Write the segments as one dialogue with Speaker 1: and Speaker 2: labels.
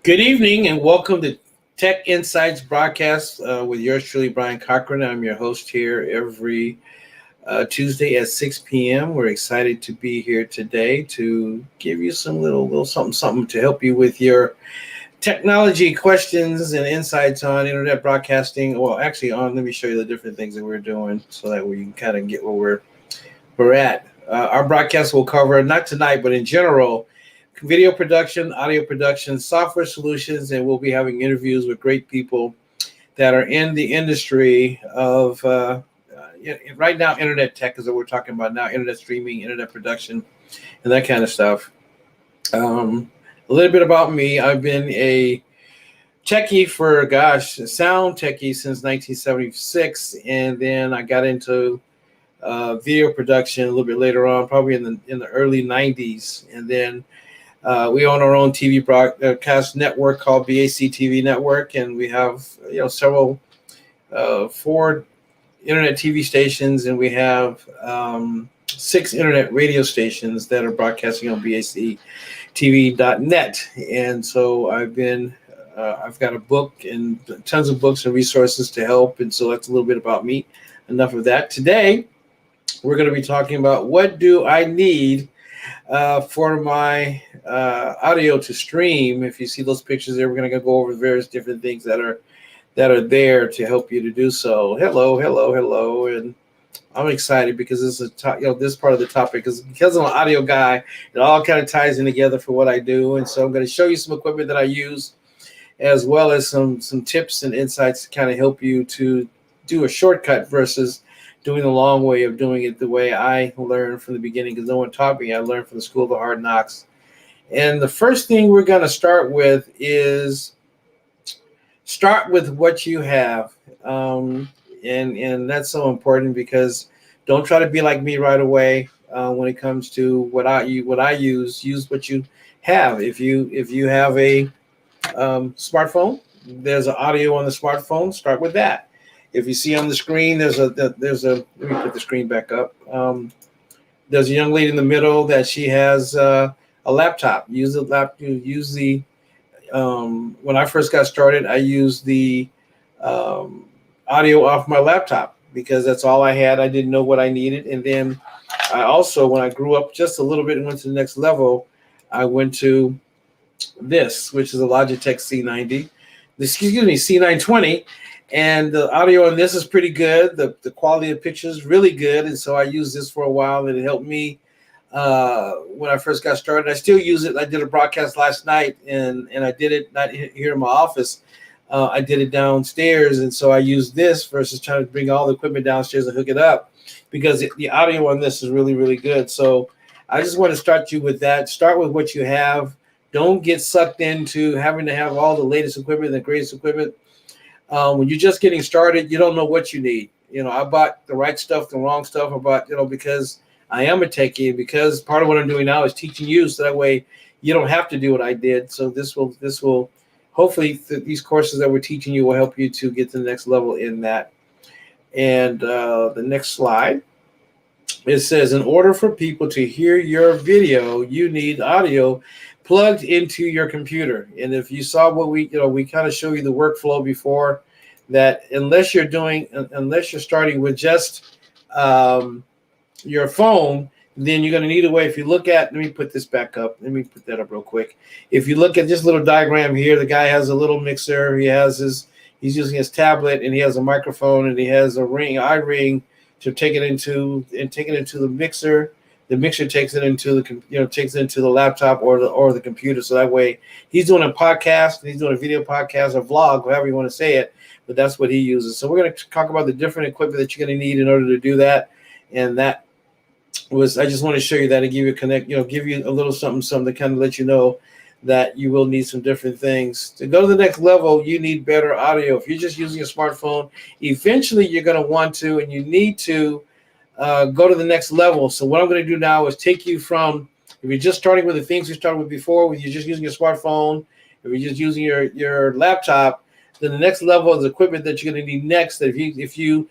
Speaker 1: Good evening and welcome to Tech Insights broadcast with yours truly, Brian Cochran. I'm your host here every Tuesday at 6 p.m. We're excited to be here today to give you some little something to help you with your technology questions and insights on internet broadcasting. Well, actually, let me show you the different things that we're doing so that we can kind of get where we're at. Our broadcast will cover, not tonight, but in general, video production, audio production, software solutions, and we'll be having interviews with great people that are in the industry of right now. Internet tech is what we're talking about now. Internet streaming, internet production, and that kind of stuff. A little bit about me. I've been a techie for sound techie since 1976, and then I got into video production a little bit later on, probably in the early 90s, and then we own our own TV broadcast network called BAC TV Network, and we have several 4 internet TV stations, and we have 6 internet radio stations that are broadcasting on BACTV.net. And so I've got a book and tons of books and resources to help, and so that's a little bit about me. Enough of that. Today, we're going to be talking about what do I need for my audio to stream. If you see those pictures there, we're going to go over various different things that are there to help you to do so. Hello, and I'm excited because this is this part of the topic is because I'm an audio guy. It all kind of ties in together for what I do, and so I'm going to show you some equipment that I use, as well as some tips and insights to kind of help you to do a shortcut versus doing the long way of doing it the way I learned from the beginning, because no one taught me. I learned from the school of the hard knocks. And the first thing we're going to start with is start with what you have. And that's so important, because don't try to be like me right away when it comes to what I use. Use what you have. If you have a smartphone, there's an audio on the smartphone. Start with that. If you see on the screen, there's a let me put the screen back up. There's a young lady in the middle that she has a laptop. Use the when I first got started, I used the audio off my laptop because that's all I had. I didn't know what I needed. And then I also, when I grew up just a little bit and went to the next level, I went to this, which is a Logitech C920. And the audio on this is pretty good. The quality of the picture is really good. And so I used this for a while, and it helped me when I first got started. I still use it. I did a broadcast last night, and I did it not here in my office. I did it downstairs. And so I used this versus trying to bring all the equipment downstairs and hook it up, because the audio on this is really, really good. So I just want to start you with that. Start with what you have. Don't get sucked into having to have all the latest equipment, the greatest equipment. When you're just getting started, you don't know what you need. I bought the right stuff, the wrong stuff. I bought, because I am a techie, because part of what I'm doing now is teaching you, so that way you don't have to do what I did. So this will hopefully these courses that we're teaching you will help you to get to the next level in that. And the next slide, it says, in order for people to hear your video, you need audio plugged into your computer. And if you saw what we kind of show you the workflow before, that unless you're starting with just your phone, then you're going to need a way. If you look at, let me put this back up. Let me put that up real quick. If you look at this little diagram here, the guy has a little mixer. He's using his tablet, and he has a microphone, and he has a iRing to take it into the mixer. The mixer takes it into the laptop or the computer. So that way he's doing a podcast, he's doing a video podcast or vlog, however you want to say it, but that's what he uses. So we're going to talk about the different equipment that you're going to need in order to do that. And I just want to show you that and give you give you a little something to kind of let you know that you will need some different things. To go to the next level, you need better audio. If you're just using a smartphone, eventually you're going to want to, and you need to go to the next level. So what I'm going to do now is take you from, if you're just starting with the things we started with before, when you're just using your smartphone, if you're just using your laptop, then the next level is equipment that you're going to need next. That if you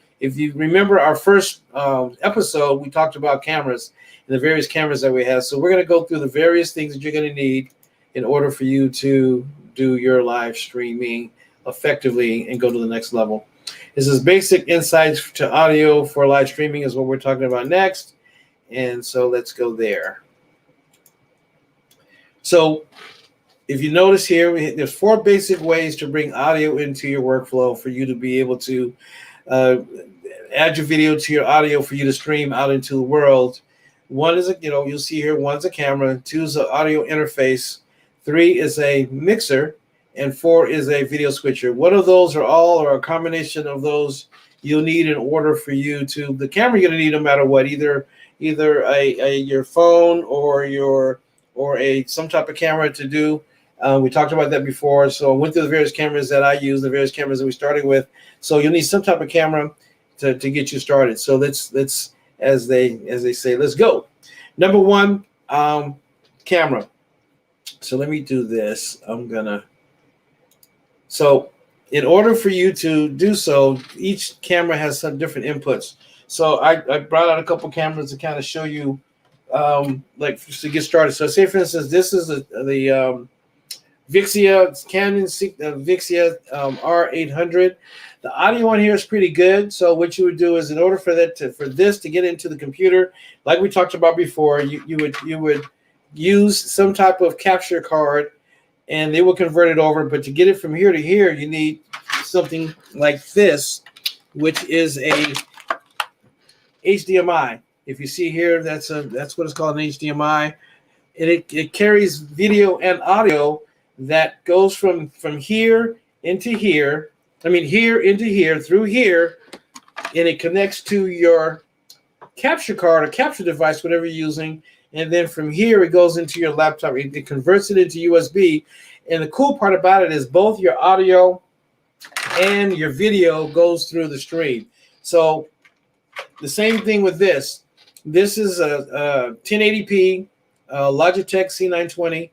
Speaker 1: remember our first episode, we talked about cameras and the various cameras that we have. So we're going to go through the various things that you're going to need in order for you to do your live streaming effectively and go to the next level. This is basic insights to audio for live streaming is what we're talking about next. And so let's go there. So if you notice here, there's 4 basic ways to bring audio into your workflow for you to be able to add your video to your audio for you to stream out into the world. 1 is, you'll see here, 1's a camera, 2 is an audio interface, 3 is a mixer, and 4 is a video switcher. One of those or a combination of those you'll need in order for you to, the camera you're going to need no matter what, either your phone or some type of camera to do. We talked about that before. So I went through the various cameras that I use, the various cameras that we started with. So you'll need some type of camera to get you started. So let's as they say, let's go. Number 1, camera. So let me do this. So in order for you to do so, each camera has some different inputs. So I brought out a couple cameras to kind of show you, like to get started. So say for instance, this is the Vixia, Canon Vixia R800. The audio on here is pretty good. So what you would do is, in order for this to get into the computer, like we talked about before, you would use some type of capture card, and they will convert it over. But to get it from here to here, you need something like this, which is a HDMI. If you see here, that's what it's called, an HDMI, and it carries video and audio that goes from here into here. I mean, here into here, through here, and it connects to your capture card or capture device, whatever you're using. And then from here, it goes into your laptop. It converts it into USB. And the cool part about it is both your audio and your video goes through the stream. So the same thing with this. This is a 1080p Logitech C920.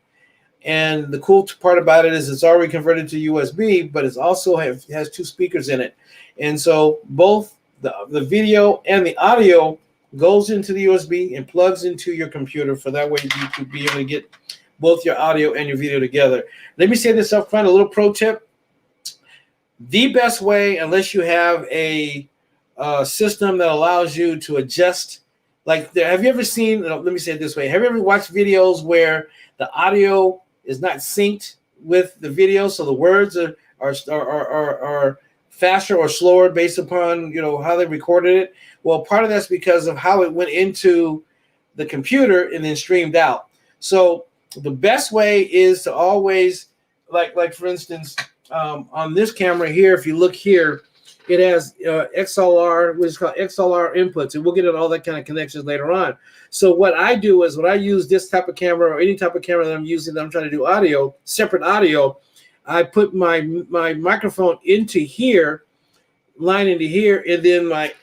Speaker 1: And the cool part about it is it's already converted to USB, but it also has 2 speakers in it. And so both the video and the audio goes into the USB and plugs into your computer, for that way you could be able to get both your audio and your video together. Let me say this up front, a little pro tip. The best way, unless you have a system that allows you to adjust, have you ever seen, let me say it this way, have you ever watched videos where the audio is not synced with the video, so the words are faster or slower based upon how they recorded it? Well, part of that's because of how it went into the computer and then streamed out. So the best way is to always, like for instance, on this camera here, if you look here, it has XLR, which is called XLR inputs, and we'll get into all that kind of connections later on. So what I do is, when I use this type of camera or any type of camera that I'm using, that I'm trying to do audio, separate audio, I put my microphone into here, line into here, and then my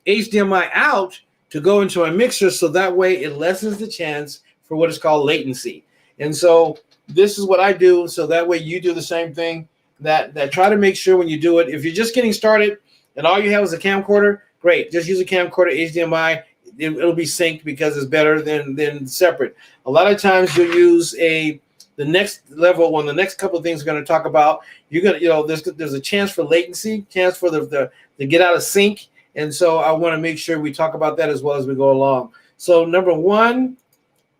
Speaker 1: HDMI out to go into my mixer, so that way it lessens the chance for what is called latency. And so this is what I do, so that way you do the same thing. That try to make sure when you do it, if you're just getting started and all you have is a camcorder, great. Just use a camcorder, HDMI. It'll be synced because it's better than separate. A lot of times you'll use the next level, the next couple of things we're going to talk about. You're gonna, there's a chance for latency, chance for the get out of sync, and so I want to make sure we talk about that as well as we go along. So number 1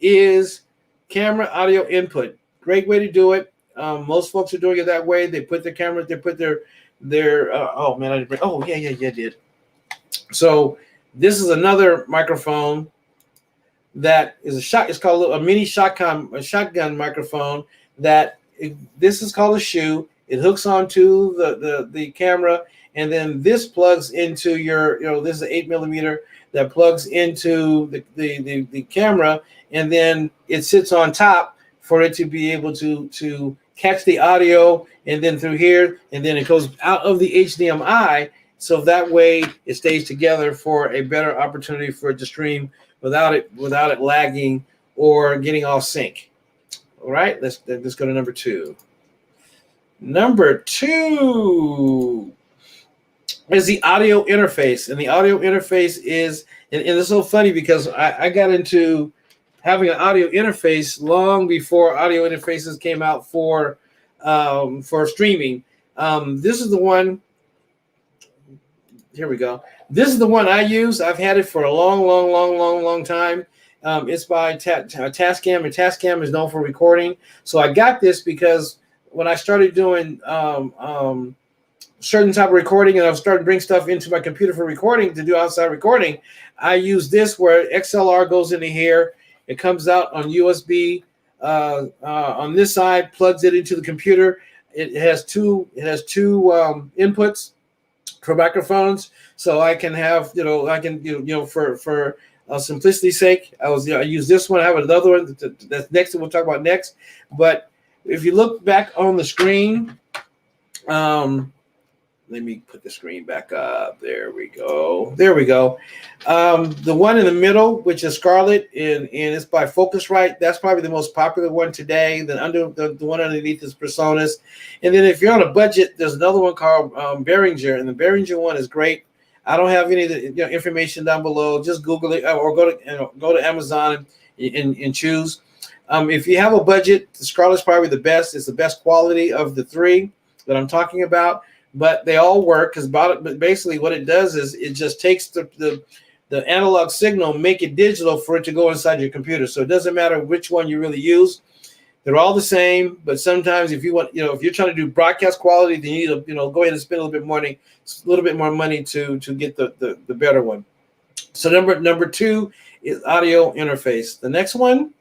Speaker 1: is camera audio input. Great way to do it. Most folks are doing it that way. They put their camera, they put their oh man, I didn't bring, oh yeah, did. So this is another microphone that is it's called a mini shotgun microphone. This is called a shoe. It hooks onto the camera, and then this plugs into your, this is an 8mm that plugs into the camera, and then it sits on top for it to be able to catch the audio, and then through here, and then it goes out of the HDMI, so that way it stays together for a better opportunity for it to stream without it lagging or getting off sync. All right, let's go to number 2. Number 2 is the audio interface, and the audio interface is, and it's so funny because I got into having an audio interface long before audio interfaces came out for for streaming. This is the one. Here we go. This is the one I use. I've had it for a long time. It's by Tascam, and Tascam is known for recording. So I got this because when I started doing certain type of recording, and I've started to bring stuff into my computer for recording to do outside recording, I use this where XLR goes into here. It comes out on USB on this side, plugs it into the computer. It has two inputs for microphones, so I can have for simplicity's sake, I use this one. I have another one that's next that we'll talk about next. But if you look back on the screen, let me put the screen back up. There we go. The one in the middle, which is Scarlett, and it's by Focusrite. That's probably the most popular one today. The one underneath is Personas. And then if you're on a budget, there's another one called Behringer, and the Behringer one is great. I don't have any of the information down below. Just Google it or go to Amazon and choose. If you have a budget, the Scarlett's probably the best. It's the best quality of the three that I'm talking about. But they all work but basically what it does is it just takes the analog signal, make it digital for it to go inside your computer. So it doesn't matter which one you really use. They're all the same, but sometimes if you want, if you're trying to do broadcast quality, then you need to, go ahead and spend a little bit more money to get the better one. So number two is audio interface. The next one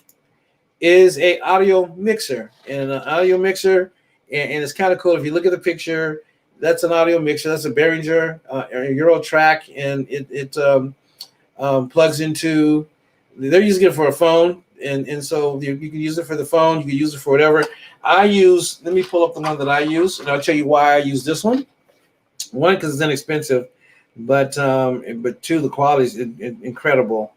Speaker 1: is a audio mixer, and an audio mixer, and it's kind of cool. If you look at the picture, that's an audio mixer. That's a Behringer Eurotrack, and it plugs into. They're using it for a phone, and so you can use it for the phone. You can use it for whatever. Let me pull up the one that I use, and I'll tell you why I use this one. One, because it's inexpensive, but two, the quality is incredible.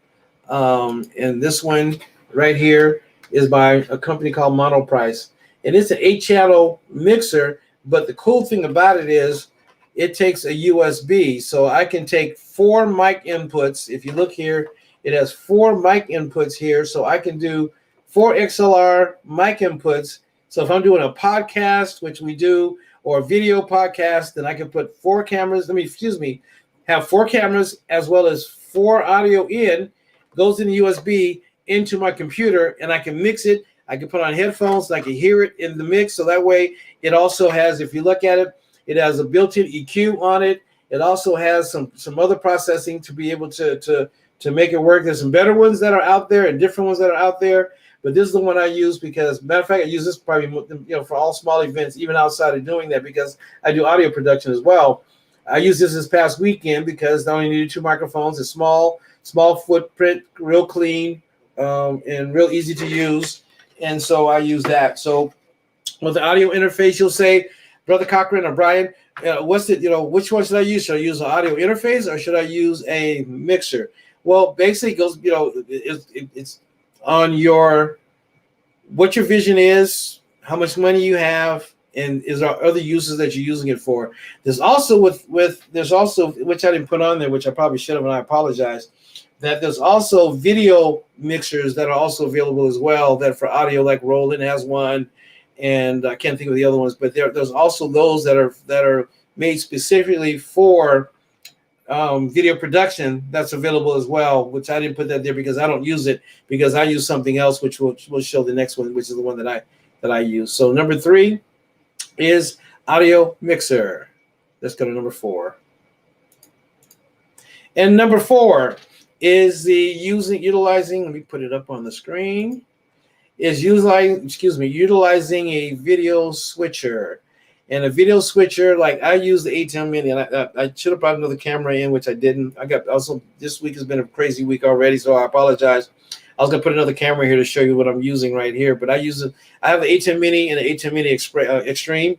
Speaker 1: And this one right here is by a company called Monoprice, and it's an 8-channel mixer. But the cool thing about it is it takes a USB. So I can take 4 mic inputs. If you look here, it has 4 mic inputs here. So I can do 4 XLR mic inputs. So if I'm doing a podcast, which we do, or a video podcast, then I can put 4 cameras. Have 4 cameras as well as 4 audio in, goes in the USB into my computer, and I can mix it. I can put on headphones and I can hear it in the mix. So that way it also has, if you look at it, it has a built-in EQ on it. It also has some other processing to be able to make it work. There's some better ones that are out there and different ones that are out there. But this is the one I use because, matter of fact, I use this probably for all small events, even outside of doing that, because I do audio production as well. I used this past weekend because I only needed 2 microphones. It's small footprint, real clean, and real easy to use. And so I use that. So with the audio interface, you'll say, Brother Cochran or Brian, which one should I use? Should I use an audio interface or should I use a mixer? Well, basically it goes, it's on what your vision is, how much money you have, and is there other uses that you're using it for. There's also which I didn't put on there, which I probably should have, and I apologize, that there's also video mixers that are also available as well, that for audio, like Roland has one, and I can't think of the other ones, but there's also those that are made specifically for video production that's available as well, which I didn't put that there because I don't use it, because I use something else, which will show the next one, which is the one that I use. So number 3 is audio mixer. Let's go to number 4. And number 4 is utilizing, let me put it up on the screen, is utilizing a video switcher. And a video switcher, like I use the A10 Mini, and I should have brought another camera in, which I didn't. This week has been a crazy week already, so I apologize. I was gonna put another camera here to show you what I'm using right here, but I have the A10 Mini and the A10 Mini Extreme.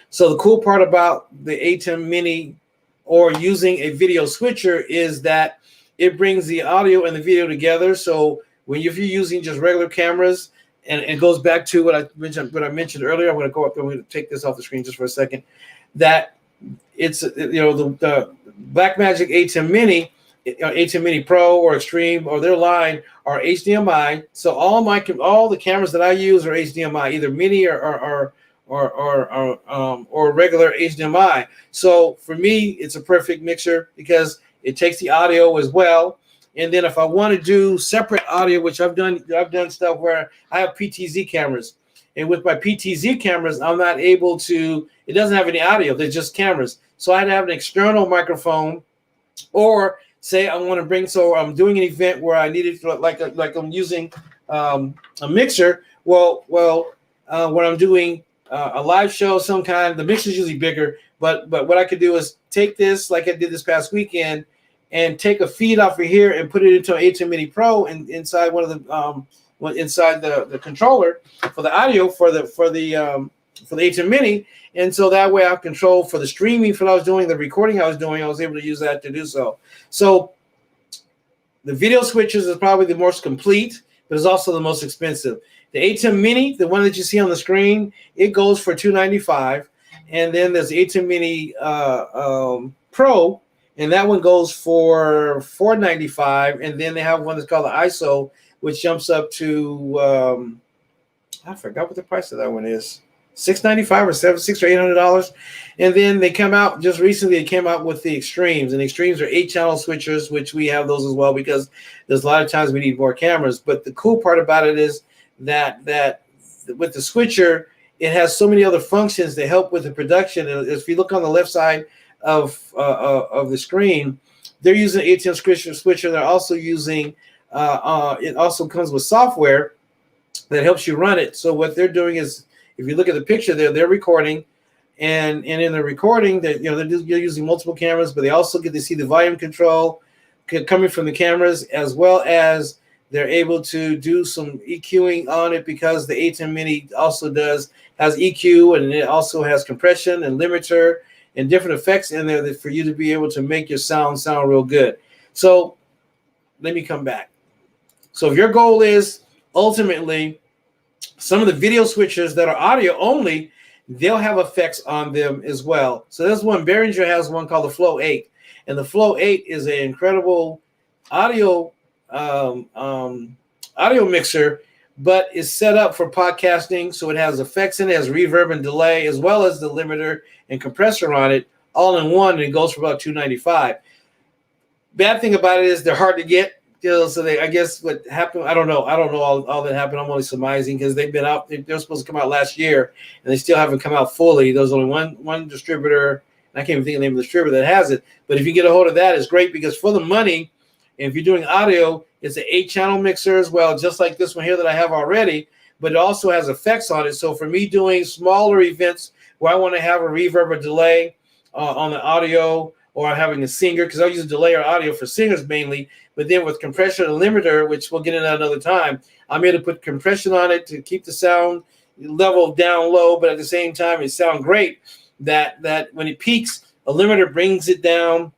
Speaker 1: So the cool part about the A10 Mini or using a video switcher is that it brings the audio and the video together. So if you're using just regular cameras, and it goes back to what I mentioned earlier. I'm going to go up. I'm going to take this off the screen just for a second. That it's the Blackmagic A10 Mini, A10 Mini Pro or Extreme or their line are HDMI. So all the cameras that I use are HDMI, either Mini or or regular HDMI. So for me, it's a perfect mixer because it takes the audio as well. And then if I want to do separate audio, which I've done stuff where I have PTZ cameras, and with my PTZ cameras, I'm not able to. It doesn't have any audio; they're just cameras. So I had to have an external microphone, or say I want to bring. So I'm doing an event where I needed to, like I'm using a mixer. When I'm doing a live show of some kind, the mixer is usually bigger. But what I could do is take this, like I did this past weekend, and take a feed off of here and put it into an A10 Mini Pro and inside one of the inside the controller for the audio for the A10 Mini, and so that way I control for the streaming for what I was doing, the recording I was doing, I was able to use that to do so. So the video switches is probably the most complete, but it's also the most expensive. The A10 Mini, the one that you see on the screen, it goes for $295, and then there's the A10 Mini Pro, and that one goes for $495, and then they have one that's called the ISO, which jumps up to I forgot what the price of that one is. $695 or $600 or $800, and then they come out just recently. They came out with the Extremes, and the Extremes are 8-channel switchers, which we have those as well because there's a lot of times we need more cameras. But the cool part about it is that with the switcher, it has so many other functions that help with the production. And if you look on the left side of the screen, they're using 8-channel switcher. They're also using it also comes with software that helps you run it. So what they're doing is, if you look at the picture there, they're recording, and in the recording, they're using multiple cameras, but they also get to see the volume control coming from the cameras, as well as they're able to do some EQing on it because the A10 Mini also has EQ, and it also has compression and limiter and different effects in there that for you to be able to make your sound real good. So let me come back. So if your goal is ultimately some of the video switchers that are audio only, they'll have effects on them as well. So there's one, Behringer has one called the Flow 8. And the Flow 8 is an incredible audio mixer, but it's set up for podcasting. So it has effects in it, has reverb and delay, as well as the limiter and compressor on it, all in one, and it goes for about $295. Bad thing about it is they're hard to get. So I guess what happened, I don't know all that happened. I'm only surmising because they've been out. They're supposed to come out last year, and they still haven't come out fully. There's only one distributor, and I can't even think of the name of the distributor that has it. But if you get a hold of that, it's great because for the money, and if you're doing audio, it's an 8-channel mixer as well, just like this one here that I have already. But it also has effects on it. So for me doing smaller events where I want to have a reverb or delay on the audio, or having a singer, because I use delay or audio for singers mainly, but then with compression and limiter, which we'll get into another time, I'm able to put compression on it to keep the sound level down low, but at the same time, it sounds great. That when it peaks, a limiter brings it down,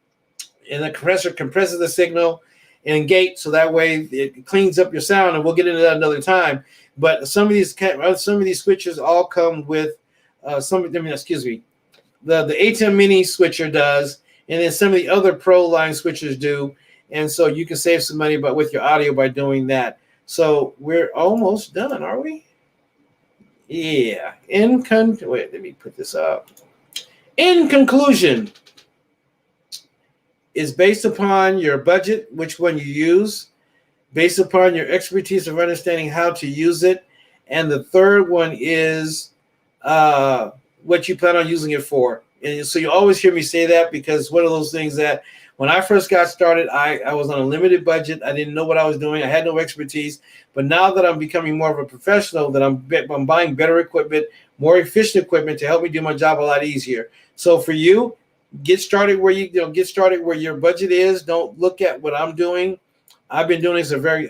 Speaker 1: and the compressor compresses the signal and gate, so that way it cleans up your sound, and we'll get into that another time. But some of these switchers all come with the A10 Mini switcher does. And then some of the other Pro line switchers do. And so you can save some money with your audio by doing that. So we're almost done, are we? Yeah. Wait, let me put this up. In conclusion, is based upon your budget, which one you use, based upon your expertise of understanding how to use it. And the third one is what you plan on using it for. And so you always hear me say that because one of those things that when I first got started, I was on a limited budget. I didn't know what I was doing. I had no expertise. But now that I'm becoming more of a professional, that I'm buying better equipment, more efficient equipment to help me do my job a lot easier. So for you, get started where your budget is. Don't look at what I'm doing. I've been doing this a very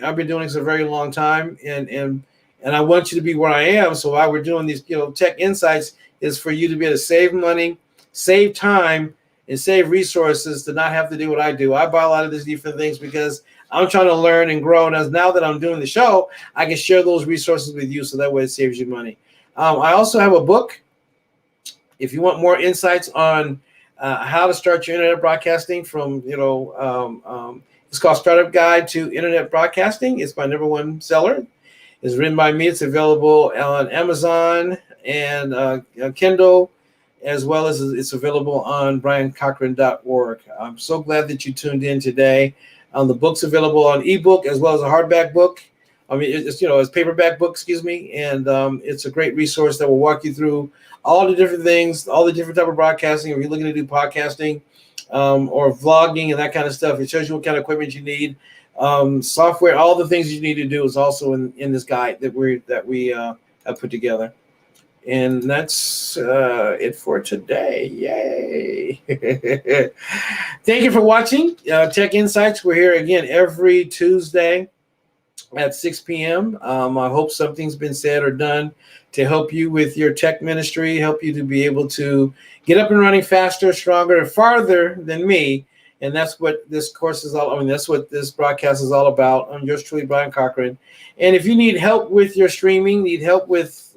Speaker 1: long time, and I want you to be where I am. So why we're doing these tech insights is for you to be able to save money, save time, and save resources to not have to do what I do. I buy a lot of these different things because I'm trying to learn and grow. And now that I'm doing the show, I can share those resources with you so that way it saves you money. I also have a book. If you want more insights on how to start your internet broadcasting it's called Startup Guide to Internet Broadcasting. It's my #1 seller. It's written by me. It's available on Amazon and Kindle, as well as it's available on briancochran.org. I'm so glad that you tuned in today. The book's available on ebook as well as a hardback book. I mean, it's paperback book, excuse me, and it's a great resource that will walk you through all the different things, all the different type of broadcasting. If you're looking to do podcasting or vlogging and that kind of stuff, it shows you what kind of equipment you need, software, all the things you need to do is also in this guide that we have put together. And that's it for today. Yay! Thank you for watching Tech Insights. We're here again every Tuesday at 6 p.m. I hope something's been said or done to help you with your tech ministry, help you to be able to get up and running faster, stronger, and farther than me. And that's what this course is all. I mean, that's what this broadcast is all about. I'm yours truly, Brian Cochran. And if you need help with your streaming, need help with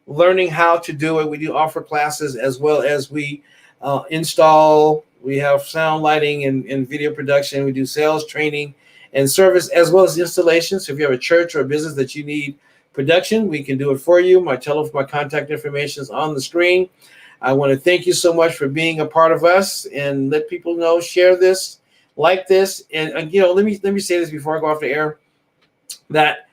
Speaker 1: learning how to do it, we do offer classes as well as we install. We have sound, lighting, and video production. We do sales training and service as well as installation. So if you have a church or a business that you need production, we can do it for you. My contact information is on the screen. I want to thank you so much for being a part of us, and let people know, share this, like this. And let me say this before I go off the air, that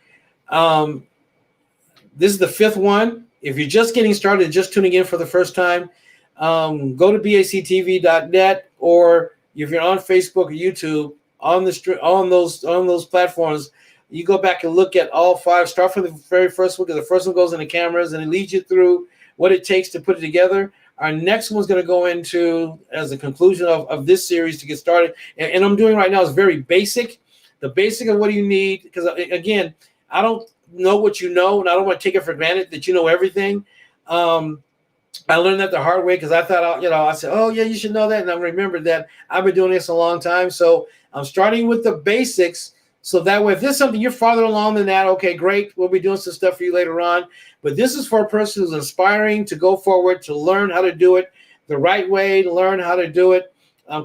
Speaker 1: this is the 5th one. If you're just getting started, just tuning in for the first time, go to bactv.net, or if you're on Facebook or YouTube, on those platforms, you go back and look at all 5. Start from the very first one, because the first one goes in the cameras and it leads you through what it takes to put it together. Our next one's going to go into, as a conclusion of this series to get started, and I'm doing right now is very basic. The basic of what do you need, because again, I don't know what you know, and I don't want to take it for granted that you know everything. I learned that the hard way, because I thought, I said, oh yeah, you should know that, and I remembered that I've been doing this a long time. So I'm starting with the basics, so that way, if there's something you're farther along than that, okay, great, we'll be doing some stuff for you later on. But this is for a person who's inspiring to go forward, to learn how to do it the right way, to learn how to do it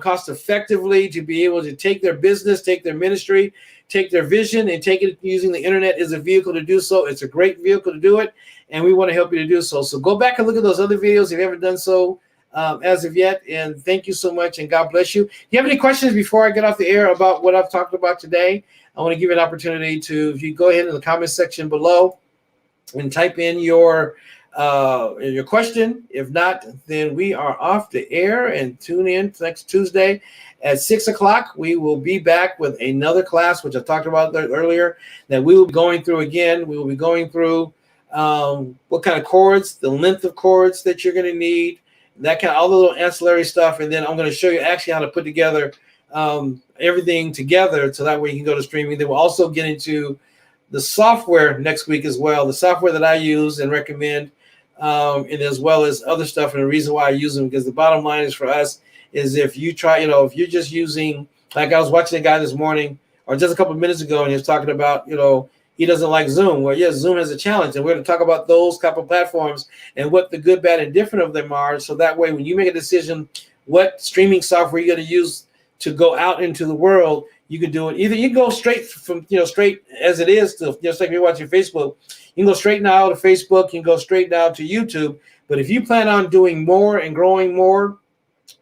Speaker 1: cost effectively, to be able to take their business, take their ministry, take their vision, and take it using the internet as a vehicle to do so. It's a great vehicle to do it, and we want to help you to do so. So go back and look at those other videos if you haven't done so as of yet. And thank you so much, and God bless you. Do you have any questions before I get off the air about what I've talked about today? I want to give you an opportunity to, if you go ahead in the comment section below and type in your question. If not, then we are off the air, and tune in next Tuesday at 6 o'clock. We will be back with another class, which I talked about earlier, that we will be going through again. We will be going through what kind of chords, the length of chords that you're going to need, that kind of all the little ancillary stuff. And then I'm going to show you actually how to put together everything together, so that way you can go to streaming. Then we'll also get into the software next week as well, the software that I use and recommend, and as well as other stuff. And the reason why I use them, because the bottom line is for us is, if you try, if you're just using, like I was watching a guy this morning or just a couple of minutes ago, and he was talking about, he doesn't like Zoom. Well, yes, Zoom has a challenge, and we're going to talk about those couple of platforms and what the good, bad, and different of them are. So that way, when you make a decision, what streaming software you're going to use to go out into the world, you can do it. Either you can go straight from, straight as it is to, just like you're watching Facebook, you can go straight now to Facebook, you can go straight now to YouTube. But if you plan on doing more and growing more,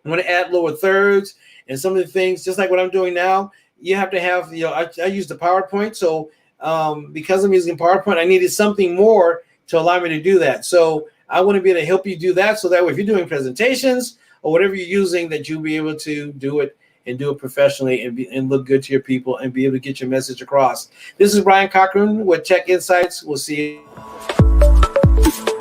Speaker 1: I'm going to add lower thirds and some of the things, just like what I'm doing now, you have to have, I use the PowerPoint. So because I'm using PowerPoint, I needed something more to allow me to do that. So I want to be able to help you do that, so that way if you're doing presentations or whatever you're using, that you'll be able to do it and do it professionally and look good to your people and be able to get your message across. This is Brian Cochran with Tech Insights. We'll see you.